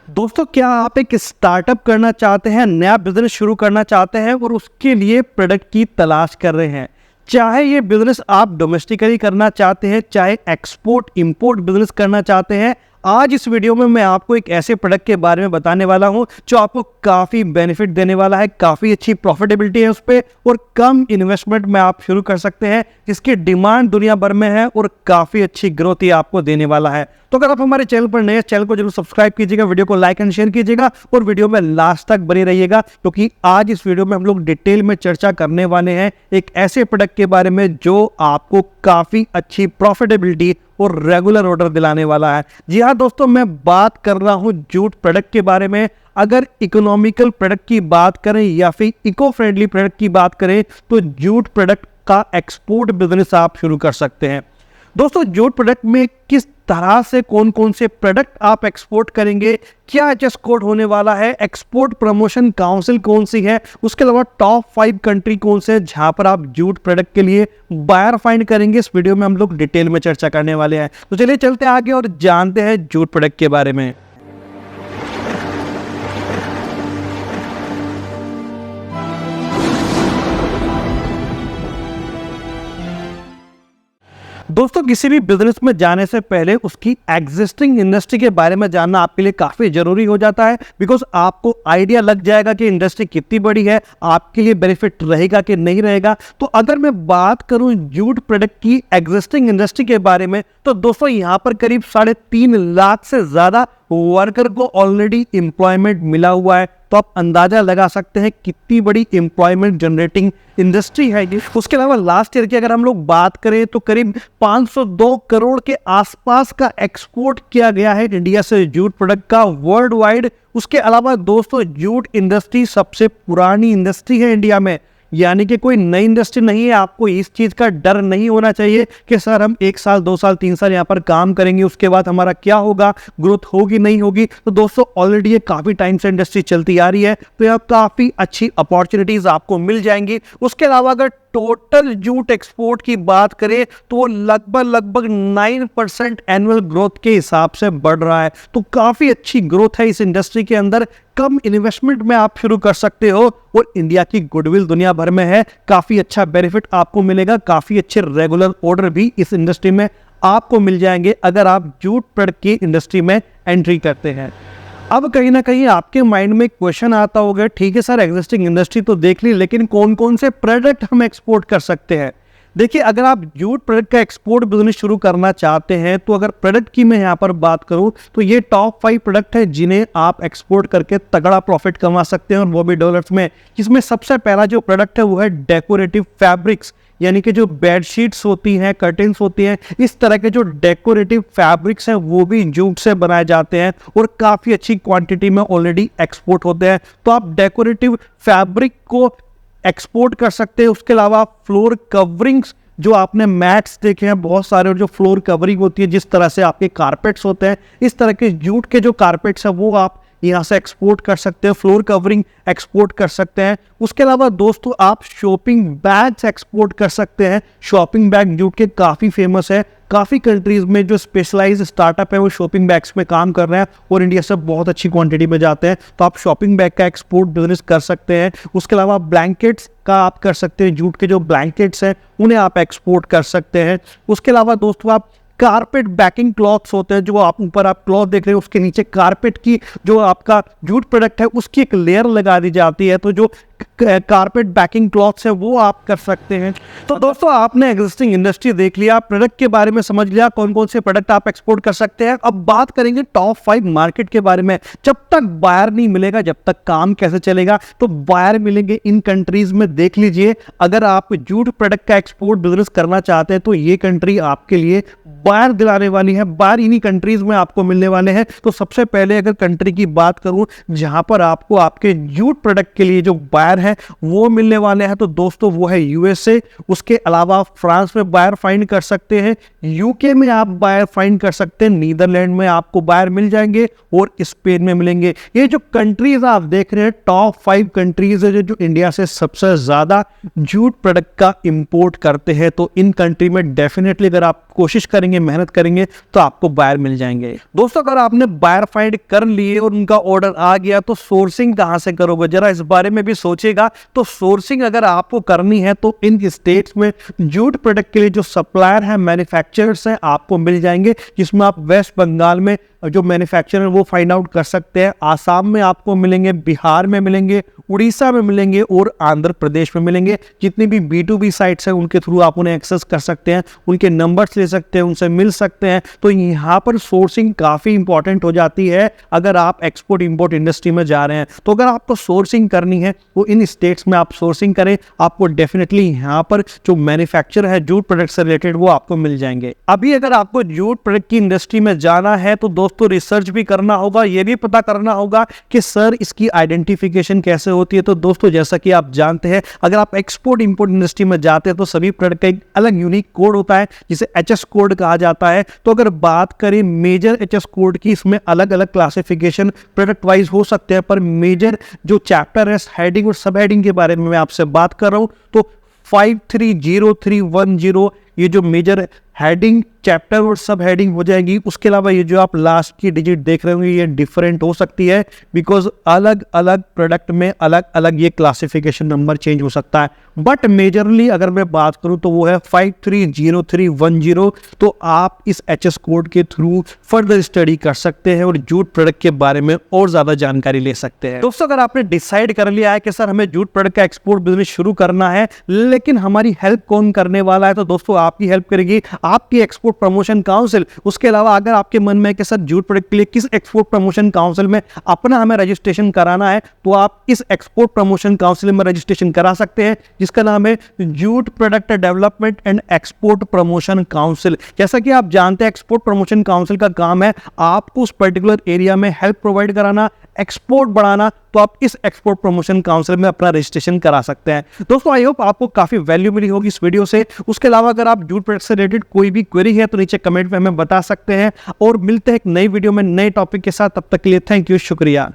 दोस्तों, क्या आप एक स्टार्टअप करना चाहते हैं, नया बिजनेस शुरू करना चाहते हैं और उसके लिए प्रोडक्ट की तलाश कर रहे हैं? चाहे ये बिजनेस आप डोमेस्टिकली करना चाहते हैं, चाहे एक्सपोर्ट इंपोर्ट बिजनेस करना चाहते हैं, आज इस वीडियो में मैं आपको एक ऐसे प्रोडक्ट के बारे में बताने वाला हूं जो आपको काफ़ी बेनिफिट देने वाला है, काफ़ी अच्छी प्रॉफिटेबिलिटी है उस पर और कम इन्वेस्टमेंट में आप शुरू कर सकते हैं। इसकी डिमांड दुनिया भर में है और काफ़ी अच्छी ग्रोथ ही आपको देने वाला है। तो अगर आप हमारे चैनल पर नए हैं, चैनल को जरूर सब्सक्राइब कीजिएगा, वीडियो को लाइक एंड शेयर कीजिएगा और वीडियो में लास्ट तक बने रहिएगा, क्योंकि आज इस वीडियो में हम लोग डिटेल में चर्चा करने वाले हैं एक ऐसे प्रोडक्ट के बारे में जो आपको काफ़ी अच्छी प्रॉफिटेबिलिटी और रेगुलर ऑर्डर दिलाने वाला है। जी हाँ दोस्तों, मैं बात कर रहा हूँ जूट प्रोडक्ट के बारे में। अगर इकोनॉमिकल प्रोडक्ट की बात करें या फिर इको फ्रेंडली प्रोडक्ट की बात करें तो जूट प्रोडक्ट का एक्सपोर्ट बिजनेस आप शुरू कर सकते हैं। दोस्तों, जूट प्रोडक्ट में किस तरह से कौन कौन से प्रोडक्ट आप एक्सपोर्ट करेंगे, क्या एचएस कोड होने वाला है, एक्सपोर्ट प्रमोशन काउंसिल कौन सी है, उसके अलावा टॉप 5 कंट्री कौन से हैं जहां पर आप जूट प्रोडक्ट के लिए बायर फाइंड करेंगे, इस वीडियो में हम लोग डिटेल में चर्चा करने वाले हैं। तो चलिए चलते आगे और जानते हैं जूट प्रोडक्ट के बारे में। दोस्तों, किसी भी बिजनेस में जाने से पहले उसकी एग्जिस्टिंग इंडस्ट्री के बारे में जानना आपके लिए काफ़ी ज़रूरी हो जाता है, बिकॉज आपको आइडिया लग जाएगा कि इंडस्ट्री कितनी बड़ी है, आपके लिए बेनिफिट रहेगा कि नहीं रहेगा। तो अगर मैं बात करूं जूट प्रोडक्ट की एग्जिस्टिंग इंडस्ट्री के बारे में, तो दोस्तों यहाँ पर करीब 3.5 लाख से ज़्यादा वर्कर को ऑलरेडी एम्प्लॉयमेंट मिला हुआ है। तो आप अंदाजा लगा सकते हैं कितनी बड़ी एम्प्लॉयमेंट जनरेटिंग इंडस्ट्री है ये। उसके अलावा लास्ट ईयर की अगर हम लोग बात करें तो करीब 502 करोड़ के आसपास का एक्सपोर्ट किया गया है इंडिया से जूट प्रोडक्ट का वर्ल्ड वाइड। उसके अलावा दोस्तों, जूट इंडस्ट्री सबसे पुरानी इंडस्ट्री है इंडिया में, यानी कि कोई नई इंडस्ट्री नहीं है। आपको इस चीज़ का डर नहीं होना चाहिए कि सर हम 1 साल 2 साल 3 साल यहाँ पर काम करेंगे, उसके बाद हमारा क्या होगा, ग्रोथ होगी नहीं होगी। तो दोस्तों, ऑलरेडी ये काफ़ी टाइम से इंडस्ट्री चलती आ रही है, तो यहाँ काफ़ी अच्छी अपॉर्चुनिटीज़ आपको मिल जाएंगी। उसके अलावा अगर टोटल जूट एक्सपोर्ट की बात करें तो लगभग 9% एनुअल ग्रोथ के हिसाब से बढ़ रहा है। तो काफ़ी अच्छी ग्रोथ है इस इंडस्ट्री के अंदर, कम इन्वेस्टमेंट में आप शुरू कर सकते हो और इंडिया की गुडविल दुनिया भर में है। काफ़ी अच्छा बेनिफिट आपको मिलेगा, काफ़ी अच्छे रेगुलर ऑर्डर भी इस इंडस्ट्री में आपको मिल जाएंगे अगर आप जूट प्रोडक्ट की इंडस्ट्री में एंट्री करते हैं। अब कहीं ना कहीं आपके माइंड में क्वेश्चन आता होगा, ठीक है सर एग्जिस्टिंग इंडस्ट्री तो देख ली, लेकिन कौन कौन से प्रोडक्ट हम एक्सपोर्ट कर सकते हैं? देखिए, अगर आप जूट प्रोडक्ट का एक्सपोर्ट बिजनेस शुरू करना चाहते हैं तो अगर प्रोडक्ट की मैं यहाँ पर बात करूँ तो ये टॉप 5 प्रोडक्ट है जिन्हें आप एक्सपोर्ट करके तगड़ा प्रॉफिट कमा सकते हैं और वो भी डॉलर्स में। इसमें सबसे पहला जो प्रोडक्ट है वो है डेकोरेटिव फैब्रिक्स, यानी कि जो बेडशीट्स होती हैं, कर्टेन्स होती हैं, इस तरह के जो डेकोरेटिव फैब्रिक्स हैं वो भी जूट से बनाए जाते हैं और काफ़ी अच्छी क्वांटिटी में ऑलरेडी एक्सपोर्ट होते हैं। तो आप डेकोरेटिव फैब्रिक को एक्सपोर्ट कर सकते हैं। उसके अलावा फ्लोर कवरिंग्स, जो आपने मैट्स देखे हैं बहुत सारे, और जो फ्लोर कवरिंग होती है, जिस तरह से आपके कारपेट्स होते हैं, इस तरह के जूट के जो कारपेट्स हैं वो आप यहाँ से एक्सपोर्ट कर सकते हैं, फ्लोर कवरिंग एक्सपोर्ट कर सकते हैं। उसके अलावा दोस्तों, आप शॉपिंग बैग्स एक्सपोर्ट कर सकते हैं। शॉपिंग बैग जूट के काफ़ी फेमस है, काफ़ी कंट्रीज़ में जो स्पेशलाइज स्टार्टअप है वो शॉपिंग बैग्स में काम कर रहे हैं और इंडिया से बहुत अच्छी क्वांटिटी में जाते हैं। तो आप शॉपिंग बैग का एक्सपोर्ट बिजनेस कर सकते हैं। उसके अलावा ब्लैंकेट्स का आप कर सकते हैं, जूट के जो ब्लैंकेट्स हैं उन्हें आप एक्सपोर्ट कर सकते हैं। उसके अलावा दोस्तों, आप कारपेट बैकिंग क्लॉथ्स होते हैं, जो आप ऊपर आप क्लॉथ देख रहे हैं उसके नीचे कारपेट की जो आपका जूट प्रोडक्ट है उसकी एक लेयर लगा दी जाती है, तो जो कारपेट बैकिंग क्लॉथ्स है वो आप कर सकते हैं। तो दोस्तों, आपने एग्जिस्टिंग इंडस्ट्री देख लिया, प्रोडक्ट के बारे में समझ लिया कौन कौन से प्रोडक्ट आप एक्सपोर्ट कर सकते हैं। अब बात करेंगे टॉप 5 मार्केट के बारे में। जब तक बायर नहीं मिलेगा, जब तक काम कैसे चलेगा? तो बायर मिलेंगे इन कंट्रीज में। देख लीजिए, अगर आप जूट प्रोडक्ट का एक्सपोर्ट बिजनेस करना चाहते हैं तो ये कंट्री आपके लिए बायर दिलाने वाली है। बायर इन्हीं कंट्रीज में आपको मिलने वाले हैं। तो सबसे पहले अगर कंट्री की बात करूं जहां पर आपको आपके जूट प्रोडक्ट के लिए जो बायर है वो मिलने वाले हैं, तो दोस्तों वो है यूएसए। उसके अलावा फ्रांस में बायर फाइंड कर सकते हैं, यूके में आप बायर फाइंड कर सकते हैं, नीदरलैंड में आपको बायर मिल जाएंगे और स्पेन में मिलेंगे। ये जो कंट्रीज आप देख रहे हैं टॉप 5 कंट्रीज है जो इंडिया से सबसे ज्यादा जूट प्रोडक्ट का इंपोर्ट करते हैं। तो इन कंट्री में डेफिनेटली अगर आप कोशिश करेंगे करेंगे, मेहनत करेंगे तो आपको बायर मिल जाएंगे। दोस्तों अगर आपने बायर फाइंड कर लिए और उनका ऑर्डर आ गया तो सोर्सिंग कहां से करोगे, जरा इस बारे में भी सोचेगा। तो सोर्सिंग अगर आपको करनी है तो इन स्टेट्स में जूट प्रोडक्ट के लिए जो सप्लायर है, मैन्युफैक्चरर्स हैं, आपको मिल जाएंगे, जिसमें आप वेस्ट बंगाल में जो मैन्युफैक्चरर है वो फाइंड आउट कर सकते हैं। आसाम में आपको मिलेंगे, बिहार में मिलेंगे, उड़ीसा में मिलेंगे और आंध्र प्रदेश में मिलेंगे। जितनी भी B2B साइट्स हैं उनके थ्रू आप उन्हें एक्सेस कर सकते हैं, उनके नंबर्स ले सकते हैं, उनसे मिल सकते हैं। तो यहाँ पर सोर्सिंग काफ़ी इंपॉर्टेंट हो जाती है अगर आप एक्सपोर्ट इंपोर्ट इंडस्ट्री में जा रहे हैं। तो अगर आपको सोर्सिंग करनी है वो इन स्टेट्स में आप सोर्सिंग करें, आपको डेफिनेटली यहाँ पर जो मैन्युफैक्चर है जूट प्रोडक्ट से रिलेटेड वो आपको मिल जाएंगे। अभी अगर आपको जूट प्रोडक्ट की इंडस्ट्री में जाना है तो दोस्तों रिसर्च भी करना होगा, ये भी पता करना होगा कि सर इसकी आइडेंटिफिकेशन कैसे होती है। तो दोस्तों जैसा कि आप जानते हैं अगर आप एक्सपोर्ट इंपोर्ट इंडस्ट्री में जाते हैं तो सभी प्रोडक्ट का एक अलग यूनिक कोड होता है जिसे HS कोड कहा जाता है। तो अगर बात करें मेजर HS कोड की, इसमें अलग अलग क्लासिफिकेशन प्रोडक्ट वाइज हो सकते हैं, पर मेजर जो चैप्टर है हेडिंग और सब हेडिंग के बारे में मैं आपसे बात कर रहा हूं तो 530310 ये जो मेजर हेडिंग चैप्टर और सब हेडिंग हो जाएगी। उसके अलावा ये जो आप लास्ट की डिजिट देख रहे होंगे ये डिफरेंट हो सकती है, बिकॉज अलग अलग प्रोडक्ट में अलग अलग ये क्लासिफिकेशन नंबर चेंज हो सकता है। बट मेजरली अगर मैं बात करूं तो वो है 530310। तो आप इस HS कोड के थ्रू फर्दर स्टडी कर सकते हैं और जूट प्रोडक्ट के बारे में और ज्यादा जानकारी ले सकते हैं। दोस्तों अगर आपने डिसाइड कर लिया है कि सर हमें जूट प्रोडक्ट का एक्सपोर्ट बिजनेस शुरू करना है, लेकिन हमारी हेल्प कौन करने वाला है, तो दोस्तों आपकी हेल्प करेगी आपकी एक्सपोर्ट प्रमोशन काउंसिल। उसके अलावा अगर आपके मन में है कि सर जूट प्रोडक्ट के लिए किस एक्सपोर्ट प्रमोशन काउंसिल में अपना हमें रजिस्ट्रेशन कराना है, तो आप इस एक्सपोर्ट प्रमोशन काउंसिल में रजिस्ट्रेशन करा सकते हैं, जिसका नाम है jute product development and export promotion council. जैसा कि आप जानते हैं एक्सपोर्ट प्रमोशन काउंसिल का काम है आपको उस पर्टिकुलर एरिया में हेल्प प्रोवाइड कराना, एक्सपोर्ट बढ़ाना। तो आप इस एक्सपोर्ट प्रमोशन काउंसिल में अपना रजिस्ट्रेशन करा सकते हैं। दोस्तों आई होप आपको काफी वैल्यू मिली होगी इस वीडियो से। उसके अलावा अगर आप जूट प्रोडक्ट से रिलेटेड कोई भी क्वेरी है तो नीचे कमेंट में हमें बता सकते हैं, और मिलते हैं एक नई वीडियो में नए टॉपिक के साथ। तब तक के लिए थैंक यू, शुक्रिया।